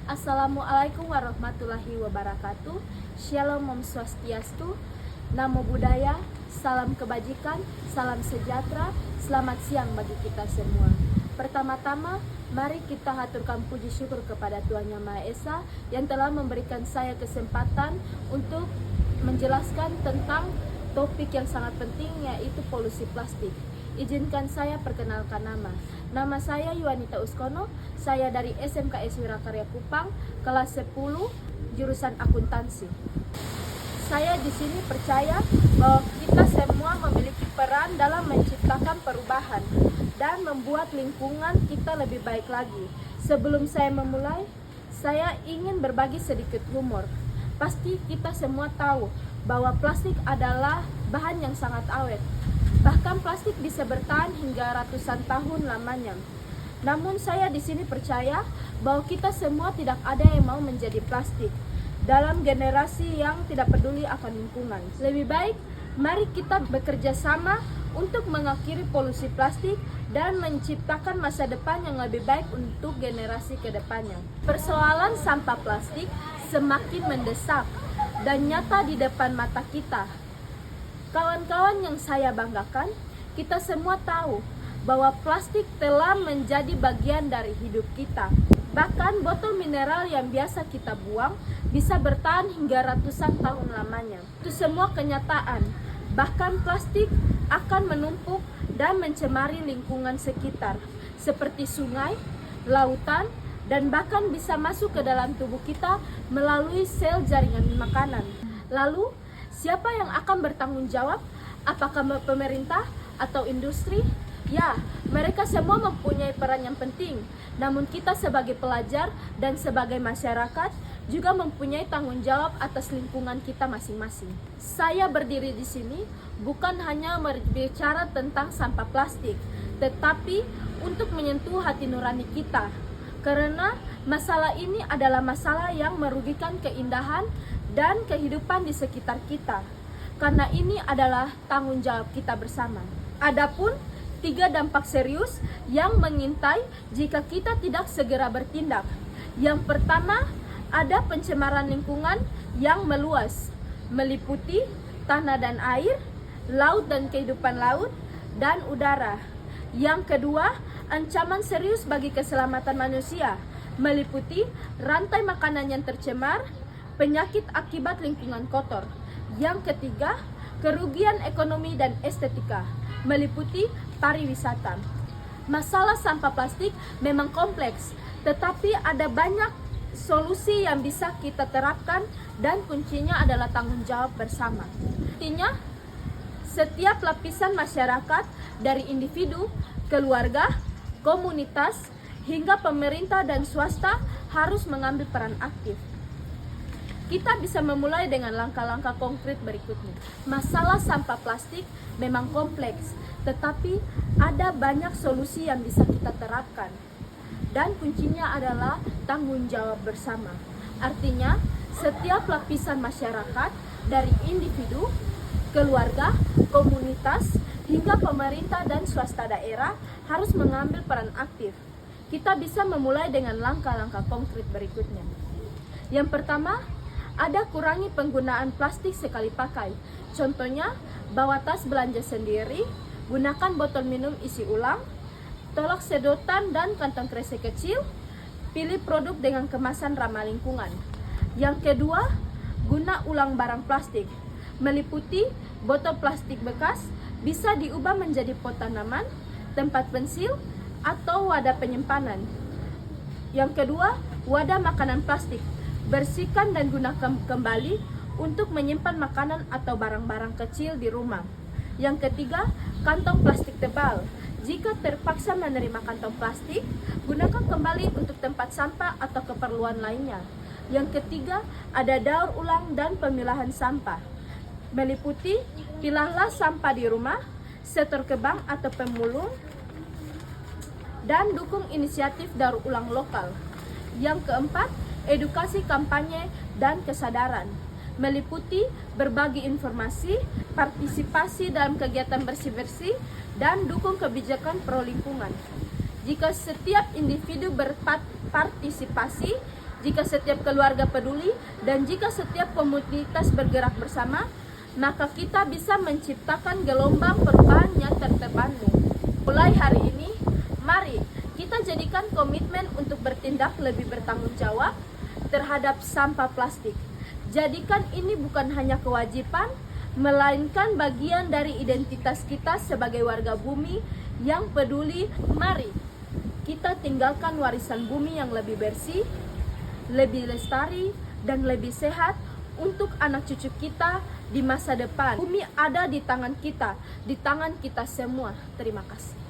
Assalamualaikum warahmatullahi wabarakatuh. Shalom Om Swastiastu. Namo Buddhaya, salam kebajikan, salam sejahtera, selamat siang bagi kita semua. Pertama-tama, mari kita haturkan puji syukur kepada Tuhan Yang Maha Esa yang telah memberikan saya kesempatan untuk menjelaskan tentang topik yang sangat penting, yaitu polusi plastik. Izinkan saya perkenalkan nama. Nama saya Yuanita Uskono, saya dari SMKS Wirakarya Kupang, kelas 10, jurusan akuntansi. Saya di sini percaya bahwa kita semua memiliki peran dalam menciptakan perubahan dan membuat lingkungan kita lebih baik lagi. Sebelum saya memulai, saya ingin berbagi sedikit humor. Pasti kita semua tahu bahwa plastik adalah bahan yang sangat awet. Bahkan plastik bisa bertahan hingga ratusan tahun lamanya. Namun saya di sini percaya bahwa kita semua tidak ada yang mau menjadi plastik dalam generasi yang tidak peduli akan lingkungan. Lebih baik, mari kita bekerja sama untuk mengakhiri polusi plastik dan menciptakan masa depan yang lebih baik untuk generasi kedepannya. Persoalan sampah plastik semakin mendesak dan nyata di depan mata kita. Kawan-kawan yang saya banggakan, kita semua tahu bahwa plastik telah menjadi bagian dari hidup kita. Bahkan botol mineral yang biasa kita buang bisa bertahan hingga ratusan tahun lamanya. Itu semua kenyataan. Bahkan plastik akan menumpuk dan mencemari lingkungan sekitar, seperti sungai, lautan, dan bahkan bisa masuk ke dalam tubuh kita melalui sel jaringan makanan. Lalu, siapa yang akan bertanggung jawab? Apakah pemerintah atau industri? Ya, mereka semua mempunyai peran yang penting. Namun kita sebagai pelajar dan sebagai masyarakat juga mempunyai tanggung jawab atas lingkungan kita masing-masing. Saya berdiri di sini bukan hanya berbicara tentang sampah plastik, tetapi untuk menyentuh hati nurani kita. Karena masalah ini adalah masalah yang merugikan keindahan dan kehidupan di sekitar kita. Karena ini adalah tanggung jawab kita bersama. Adapun 3 dampak serius yang mengintai jika kita tidak segera bertindak. Yang pertama, ada pencemaran lingkungan yang meluas, meliputi tanah dan air, laut dan kehidupan laut, dan udara. Yang kedua, ancaman serius bagi keselamatan manusia, meliputi rantai makanan yang tercemar, penyakit akibat lingkungan kotor. Yang ketiga, kerugian ekonomi dan estetika, meliputi pariwisata. Masalah sampah plastik memang kompleks, tetapi ada banyak solusi yang bisa kita terapkan dan kuncinya adalah tanggung jawab bersama. Artinya, setiap lapisan masyarakat dari individu, keluarga, komunitas, hingga pemerintah dan swasta harus mengambil peran aktif. Kita bisa memulai dengan langkah-langkah konkret berikutnya. Masalah sampah plastik memang kompleks, tetapi ada banyak solusi yang bisa kita terapkan. Dan kuncinya adalah tanggung jawab bersama. Artinya, setiap lapisan masyarakat dari individu, keluarga, komunitas, hingga pemerintah dan swasta daerah harus mengambil peran aktif. Kita bisa memulai dengan langkah-langkah konkret berikutnya. Yang pertama, ada kurangi penggunaan plastik sekali pakai. Contohnya, bawa tas belanja sendiri, gunakan botol minum isi ulang, tolak sedotan dan kantong kresek kecil, pilih produk dengan kemasan ramah lingkungan. Yang kedua, guna ulang barang plastik, meliputi botol plastik bekas, bisa diubah menjadi pot tanaman, tempat pensil, atau wadah penyimpanan. Yang kedua, wadah makanan plastik, bersihkan dan gunakan kembali untuk menyimpan makanan atau barang-barang kecil di rumah. Yang ketiga, kantong plastik tebal. Jika terpaksa menerima kantong plastik, gunakan kembali untuk tempat sampah atau keperluan lainnya. Yang ketiga, ada daur ulang dan pemilahan sampah. Meliputi, pilahlah sampah di rumah, setor ke bank atau pemulung, dan dukung inisiatif daur ulang lokal. Yang keempat, edukasi kampanye dan kesadaran, meliputi berbagi informasi, partisipasi dalam kegiatan bersih-bersih, dan dukung kebijakan pro lingkungan. Jika setiap individu berpartisipasi, jika setiap keluarga peduli, dan jika setiap komunitas bergerak bersama, maka kita bisa menciptakan gelombang perubahan yang terpandang. Mulai hari ini, mari kita jadikan komitmen untuk bertindak lebih bertanggung jawab terhadap sampah plastik. Jadikan ini bukan hanya kewajiban, melainkan bagian dari identitas kita sebagai warga bumi yang peduli. Mari kita tinggalkan warisan bumi yang lebih bersih, lebih lestari, dan lebih sehat untuk anak cucu kita di masa depan. Bumi ada di tangan kita semua. Terima kasih.